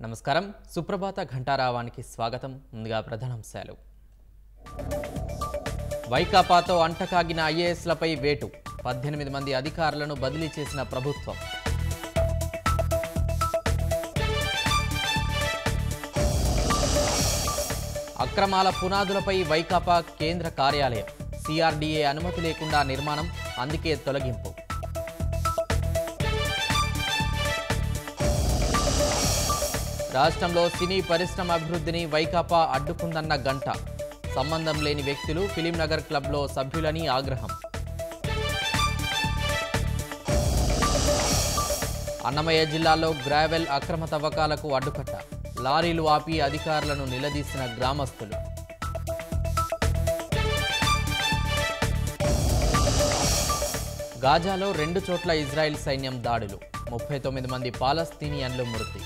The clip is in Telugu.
నమస్కారం సుప్రభాత ఘంటారావానికి స్వాగతం. ముందుగా ప్రధానాంశాలు. వైకాపాతో అంటకాగిన ఐఏఎస్లపై వేటు 18 మంది అధికారులను బదిలీ చేసిన ప్రభుత్వం. అక్రమాల పునాదులపై వైకాపా కేంద్ర కార్యాలయం. సిఆర్డీఏ అనుమతి లేకుండా నిర్మాణం, అందుకే తొలగింపు. రాష్ట్రంలో సినీ పరిశ్రమ అభివృద్ధిని వైకాపా అడ్డుకుందన్న గంట. సంబంధం లేని వ్యక్తులు ఫిలింనగర్ క్లబ్లో సభ్యులని ఆగ్రహం. అన్నమయ్య జిల్లాలో గ్రావెల్ అక్రమ తవ్వకాలకు అడ్డుకట్ట. లారీలు ఆపి అధికారులను నిలదీసిన గ్రామస్తులు. గాజాలో 2 చోట్ల ఇజ్రాయెల్ సైన్యం దాడులు. 39 మంది పాలస్తీనియన్లు మృతి.